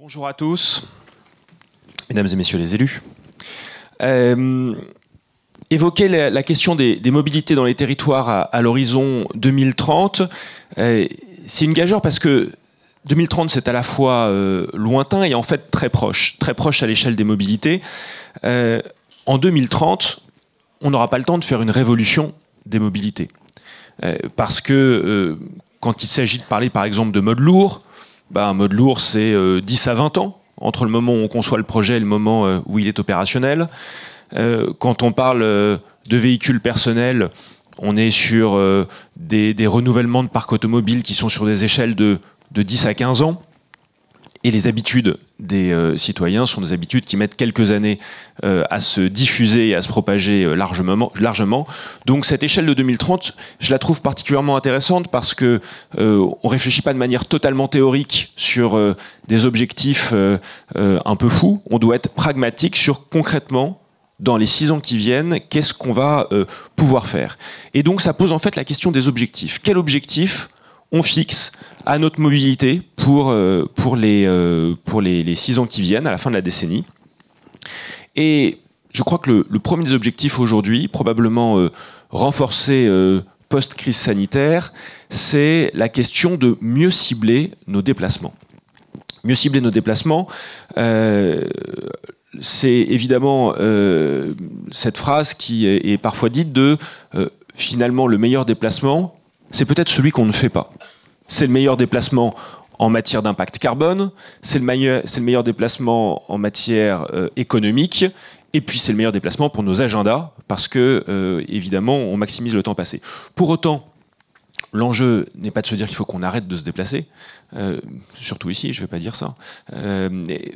Bonjour à tous, mesdames et messieurs les élus. Évoquer la question des mobilités dans les territoires à l'horizon 2030, c'est une gageure parce que 2030 c'est à la fois lointain et en fait très proche à l'échelle des mobilités. En 2030, on n'aura pas le temps de faire une révolution des mobilités. Parce que quand il s'agit de parler par exemple de mode lourd, un mode lourd, c'est 10 à 20 ans, entre le moment où on conçoit le projet et le moment où il est opérationnel. Quand on parle de véhicules personnels, on est sur des renouvellements de parc automobile qui sont sur des échelles de 10 à 15 ans. Et les habitudes des citoyens sont des habitudes qui mettent quelques années à se diffuser et à se propager largement. Donc cette échelle de 2030, je la trouve particulièrement intéressante parce que on réfléchit pas de manière totalement théorique sur des objectifs un peu fous. On doit être pragmatique sur concrètement, dans les 6 ans qui viennent, qu'est-ce qu'on va pouvoir faire. Et donc ça pose en fait la question des objectifs. Quel objectif on fixe à notre mobilité pour les 6 ans qui viennent, à la fin de la décennie. Et je crois que le premier des objectifs aujourd'hui, probablement renforcé post-crise sanitaire, c'est la question de mieux cibler nos déplacements. Mieux cibler nos déplacements, c'est évidemment cette phrase qui est parfois dite de finalement le meilleur déplacement, c'est peut-être celui qu'on ne fait pas. C'est le meilleur déplacement en matière d'impact carbone, c'est le meilleur déplacement en matière économique, et puis c'est le meilleur déplacement pour nos agendas, parce que, évidemment, on maximise le temps passé. Pour autant, l'enjeu n'est pas de se dire qu'il faut qu'on arrête de se déplacer, surtout ici, je ne vais pas dire ça,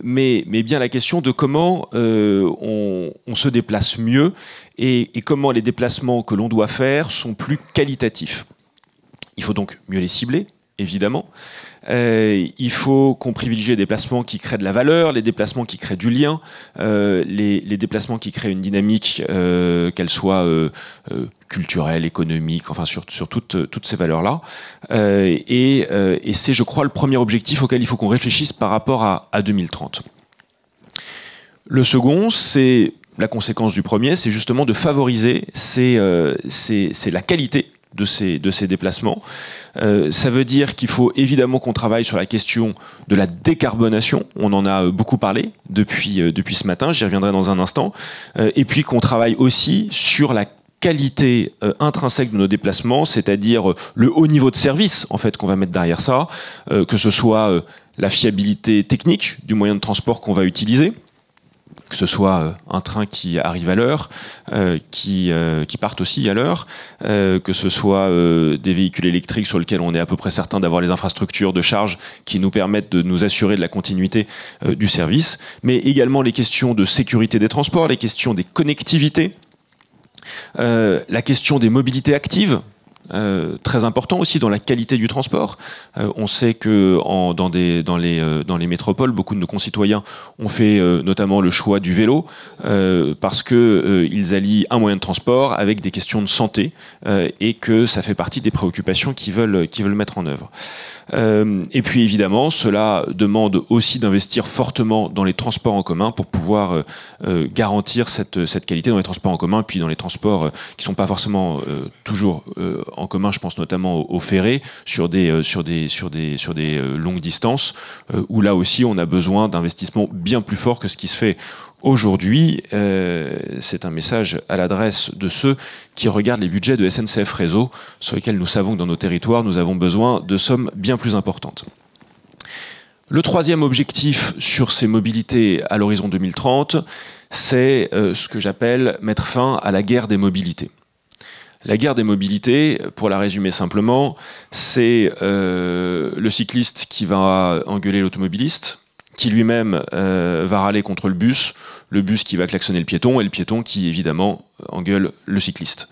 mais bien la question de comment on se déplace mieux et comment les déplacements que l'on doit faire sont plus qualitatifs. Il faut donc mieux les cibler, évidemment. Il faut qu'on privilégie les déplacements qui créent de la valeur, les déplacements qui créent du lien, les déplacements qui créent une dynamique, qu'elle soit culturelle, économique, enfin sur toutes ces valeurs-là. Et c'est, je crois, le premier objectif auquel il faut qu'on réfléchisse par rapport à 2030. Le second, c'est la conséquence du premier, c'est justement de favoriser c'est la qualité de ces déplacements. Ça veut dire qu'il faut évidemment qu'on travaille sur la question de la décarbonation. On en a beaucoup parlé depuis ce matin, j'y reviendrai dans un instant. Et puis qu'on travaille aussi sur la qualité intrinsèque de nos déplacements, c'est-à-dire le haut niveau de service en fait qu'on va mettre derrière ça, que ce soit la fiabilité technique du moyen de transport qu'on va utiliser, que ce soit un train qui arrive à l'heure, qui parte aussi à l'heure, que ce soit des véhicules électriques sur lesquels on est à peu près certain d'avoir les infrastructures de charge qui nous permettent de nous assurer de la continuité du service, mais également les questions de sécurité des transports, les questions des connectivités, la question des mobilités actives, très important aussi dans la qualité du transport. On sait que dans les métropoles, beaucoup de nos concitoyens ont fait notamment le choix du vélo parce que ils allient un moyen de transport avec des questions de santé et que ça fait partie des préoccupations qu'ils veulent mettre en œuvre. Et puis évidemment, cela demande aussi d'investir fortement dans les transports en commun pour pouvoir garantir cette qualité dans les transports en commun, puis dans les transports qui ne sont pas forcément toujours en commun. Je pense notamment aux ferrés sur des longues distances où là aussi on a besoin d'investissements bien plus forts que ce qui se fait aujourd'hui. C'est un message à l'adresse de ceux qui regardent les budgets de SNCF Réseau, sur lesquels nous savons que dans nos territoires, nous avons besoin de sommes bien plus importantes. Le troisième objectif sur ces mobilités à l'horizon 2030, c'est ce que j'appelle mettre fin à la guerre des mobilités. La guerre des mobilités, pour la résumer simplement, c'est le cycliste qui va engueuler l'automobiliste, qui lui-même va râler contre le bus qui va klaxonner le piéton, et le piéton qui, évidemment, engueule le cycliste.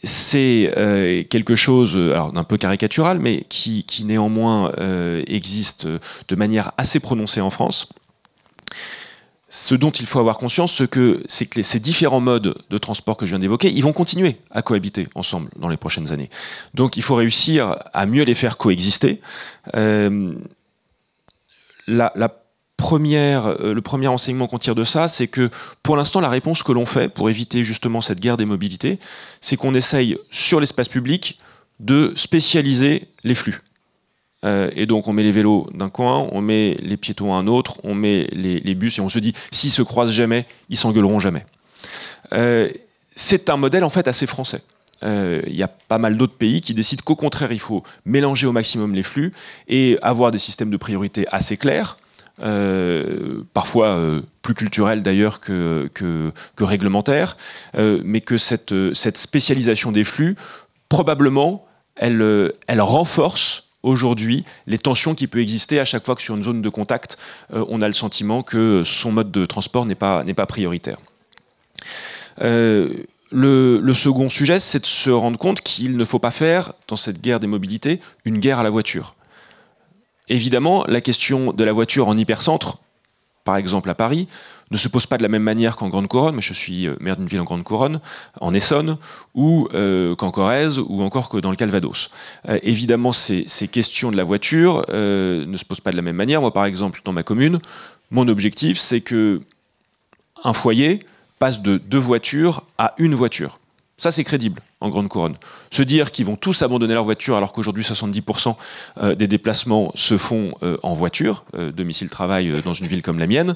C'est quelque chose alors, d'un peu caricatural, mais qui néanmoins existe de manière assez prononcée en France. Ce dont il faut avoir conscience, c'est que ces différents modes de transport que je viens d'évoquer, ils vont continuer à cohabiter ensemble dans les prochaines années. Donc il faut réussir à mieux les faire coexister. le premier enseignement qu'on tire de ça, c'est que pour l'instant, la réponse que l'on fait pour éviter justement cette guerre des mobilités, c'est qu'on essaye sur l'espace public de spécialiser les flux. Et donc on met les vélos d'un coin, on met les piétons à un autre, on met les bus et on se dit s'ils se croisent jamais, ils s'engueuleront jamais. C'est un modèle en fait assez français. Il y a pas mal d'autres pays qui décident qu'au contraire il faut mélanger au maximum les flux et avoir des systèmes de priorité assez clairs. Parfois plus culturel d'ailleurs que réglementaire, mais que cette spécialisation des flux, probablement, elle renforce aujourd'hui les tensions qui peuvent exister à chaque fois que sur une zone de contact, on a le sentiment que son mode de transport n'est pas prioritaire. Le second sujet, c'est de se rendre compte qu'il ne faut pas faire, dans cette guerre des mobilités, une guerre à la voiture. Évidemment, la question de la voiture en hypercentre, par exemple à Paris, ne se pose pas de la même manière qu'en Grande Couronne, mais je suis maire d'une ville en Grande Couronne, en Essonne, ou qu'en Corrèze, ou encore que dans le Calvados. Évidemment, ces questions de la voiture ne se posent pas de la même manière. Moi, par exemple, dans ma commune, mon objectif, c'est que un foyer passe de 2 voitures à 1 voiture. Ça, c'est crédible en Grande Couronne. Se dire qu'ils vont tous abandonner leur voiture alors qu'aujourd'hui 70% des déplacements se font en voiture, domicile-travail dans une ville comme la mienne,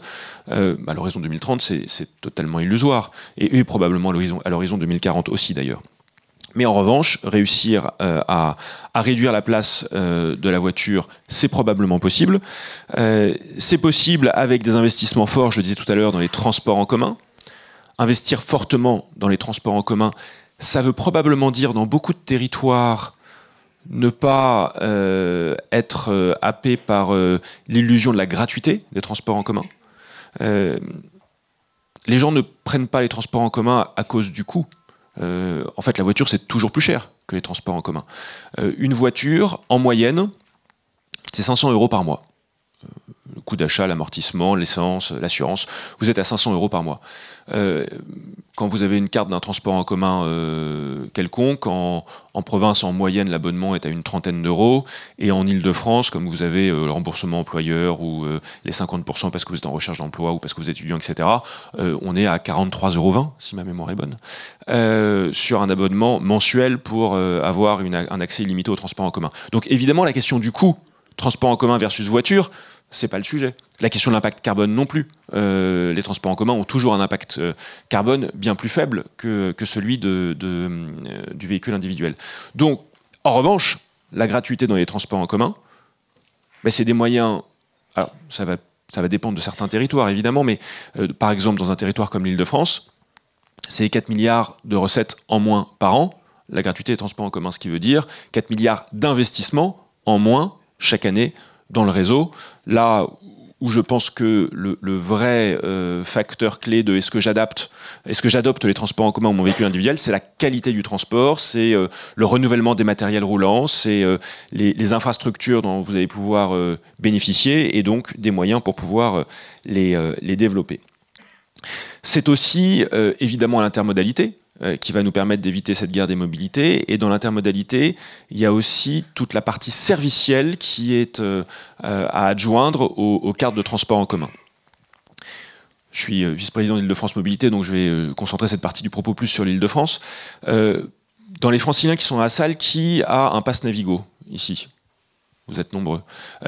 à l'horizon 2030, c'est totalement illusoire. Et probablement à l'horizon 2040 aussi d'ailleurs. Mais en revanche, réussir à réduire la place de la voiture, c'est probablement possible. C'est possible avec des investissements forts, je le disais tout à l'heure, dans les transports en commun. Investir fortement dans les transports en commun, ça veut probablement dire dans beaucoup de territoires ne pas être happé par l'illusion de la gratuité des transports en commun. Les gens ne prennent pas les transports en commun à cause du coût. En fait, la voiture, c'est toujours plus cher que les transports en commun. Une voiture, en moyenne, c'est 500 € par mois. Le coût d'achat, l'amortissement, l'essence, l'assurance, vous êtes à 500 € par mois. Quand vous avez une carte d'un transport en commun quelconque, en province, en moyenne, l'abonnement est à une trentaine d'euros, et en Ile-de-France, comme vous avez le remboursement employeur ou les 50% parce que vous êtes en recherche d'emploi ou parce que vous êtes étudiant, etc., on est à 43,20 €, si ma mémoire est bonne, sur un abonnement mensuel pour avoir un accès illimité au transport en commun. Donc évidemment, la question du coût, transport en commun versus voiture, c'est pas le sujet. La question de l'impact carbone non plus. Les transports en commun ont toujours un impact carbone bien plus faible que celui du véhicule individuel. Donc, en revanche, la gratuité dans les transports en commun, ben, c'est des moyens... Alors, ça va dépendre de certains territoires, évidemment, mais par exemple, dans un territoire comme l'Île-de-France, c'est 4 milliards de recettes en moins par an, la gratuité des transports en commun, ce qui veut dire 4 milliards d'investissements en moins chaque année dans le réseau, là où je pense que le vrai facteur clé de est-ce que j'adopte les transports en commun ou mon véhicule individuel, c'est la qualité du transport, c'est le renouvellement des matériels roulants, c'est les infrastructures dont vous allez pouvoir bénéficier et donc des moyens pour pouvoir les développer. C'est aussi évidemment l'intermodalité, qui va nous permettre d'éviter cette guerre des mobilités. Et dans l'intermodalité, il y a aussi toute la partie servicielle qui est à adjoindre aux cartes de transport en commun. Je suis vice-président d'Île-de-France Mobilité, donc je vais concentrer cette partie du propos plus sur l'Île-de-France. Dans les franciliens qui sont à la salle, qui a un pass Navigo ici? Vous êtes nombreux.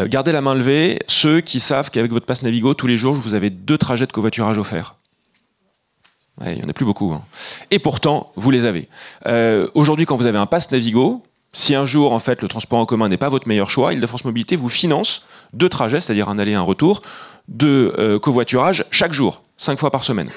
Gardez la main levée, ceux qui savent qu'avec votre pass Navigo, tous les jours, vous avez 2 trajets de covoiturage offerts. Ouais, il n'y en a plus beaucoup. Hein. Et pourtant, vous les avez. Aujourd'hui, quand vous avez un pass Navigo, si un jour, en fait, le transport en commun n'est pas votre meilleur choix, Île-de-France Mobilité vous finance 2 trajets, c'est-à-dire un aller et un retour, de covoiturage chaque jour, 5 fois par semaine,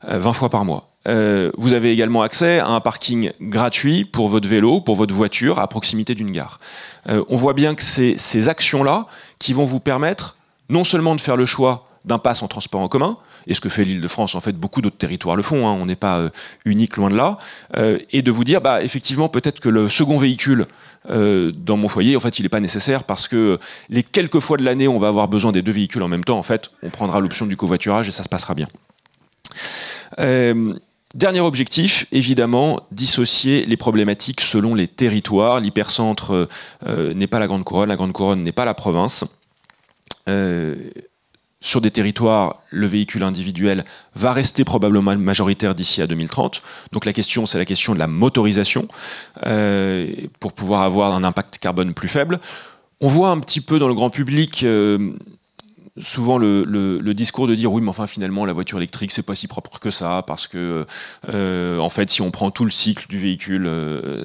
20 fois par mois. Vous avez également accès à un parking gratuit pour votre vélo, pour votre voiture, à proximité d'une gare. On voit bien que c'est ces actions-là qui vont vous permettre non seulement de faire le choix d'un pass en transport en commun, et ce que fait l'Île-de-France, en fait, beaucoup d'autres territoires le font, hein, on n'est pas unique, loin de là, et de vous dire, bah, effectivement, peut-être que le second véhicule dans mon foyer, en fait, il n'est pas nécessaire parce que les quelques fois de l'année, on va avoir besoin des 2 véhicules en même temps, en fait, on prendra l'option du covoiturage et ça se passera bien. Dernier objectif, évidemment, dissocier les problématiques selon les territoires. L'hypercentre n'est pas la Grande Couronne n'est pas la province. sur des territoires, le véhicule individuel va rester probablement majoritaire d'ici à 2030. Donc la question, c'est la question de la motorisation pour pouvoir avoir un impact carbone plus faible. On voit un petit peu dans le grand public souvent le discours de dire oui, mais enfin finalement la voiture électrique c'est pas si propre que ça parce que en fait si on prend tout le cycle du véhicule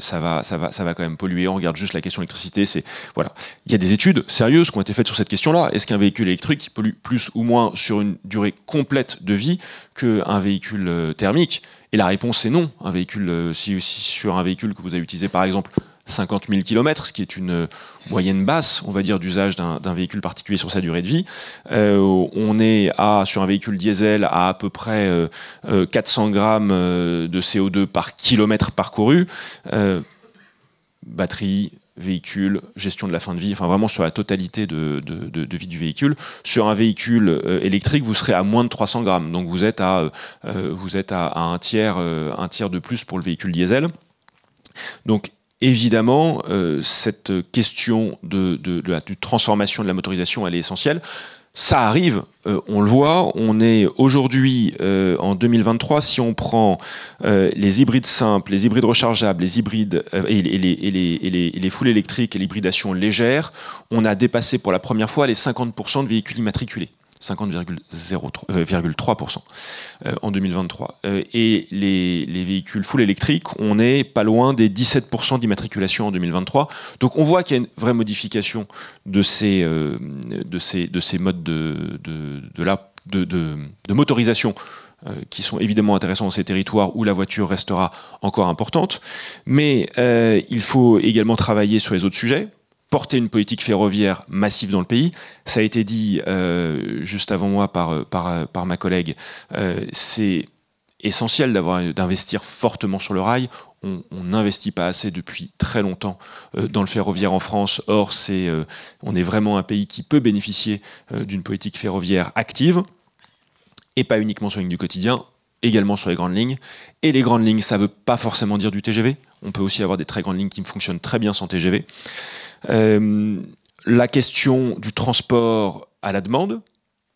ça va quand même polluer. On regarde juste la question de l'électricité, c'est voilà. Il y a des études sérieuses qui ont été faites sur cette question-là. Est-ce qu'un véhicule électrique pollue plus ou moins sur une durée complète de vie qu'un véhicule thermique? Et la réponse est non. Un véhicule, si sur un véhicule que vous avez utilisé par exemple 50 000 km, ce qui est une moyenne basse, on va dire, d'usage d'un véhicule particulier sur sa durée de vie. On est sur un véhicule diesel à peu près 400 grammes de CO2 par kilomètre parcouru. Batterie, véhicule, gestion de la fin de vie, enfin vraiment sur la totalité de vie du véhicule. Sur un véhicule électrique, vous serez à moins de 300 grammes. Donc vous êtes à un tiers de plus pour le véhicule diesel. Donc évidemment, cette question de la transformation de la motorisation, elle est essentielle. Ça arrive, on le voit, on est aujourd'hui en 2023, si on prend les hybrides simples, les hybrides rechargeables, les hybrides et les full électriques et l'hybridation légère, on a dépassé pour la première fois les 50% de véhicules immatriculés. 50,3% en 2023. Et les véhicules full électriques, on est pas loin des 17% d'immatriculation en 2023. Donc on voit qu'il y a une vraie modification de ces modes de motorisation qui sont évidemment intéressants dans ces territoires où la voiture restera encore importante. Mais il faut également travailler sur les autres sujets, porter une politique ferroviaire massive dans le pays. Ça a été dit juste avant moi par ma collègue. C'est essentiel d'investir fortement sur le rail. On n'investit pas assez depuis très longtemps dans le ferroviaire en France. Or, on est vraiment un pays qui peut bénéficier d'une politique ferroviaire active, et pas uniquement sur les lignes du quotidien, également sur les grandes lignes. Et les grandes lignes, ça ne veut pas forcément dire du TGV. On peut aussi avoir des très grandes lignes qui fonctionnent très bien sans TGV. La question du transport à la demande,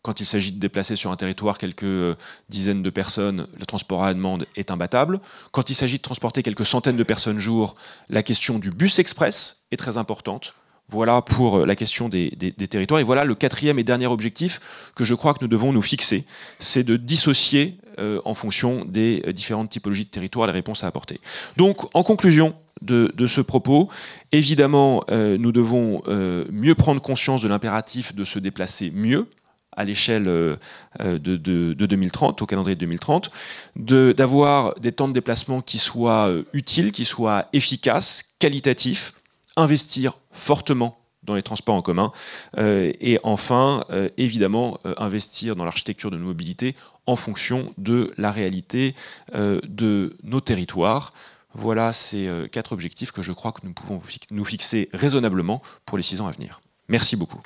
quand il s'agit de déplacer sur un territoire quelques dizaines de personnes, le transport à la demande est imbattable. Quand il s'agit de transporter quelques centaines de personnes jour, la question du bus express est très importante. Voilà pour la question des territoires. Et voilà le quatrième et dernier objectif que je crois que nous devons nous fixer, c'est de dissocier en fonction des différentes typologies de territoires les réponses à apporter. Donc, en conclusion de ce propos, évidemment, nous devons mieux prendre conscience de l'impératif de se déplacer mieux à l'échelle de 2030, au calendrier de 2030, d'avoir des temps de déplacement qui soient utiles, qui soient efficaces, qualitatifs, investir fortement dans les transports en commun et enfin, évidemment, investir dans l'architecture de nos mobilités en fonction de la réalité de nos territoires. Voilà ces 4 objectifs que je crois que nous pouvons nous fixer raisonnablement pour les 6 ans à venir. Merci beaucoup.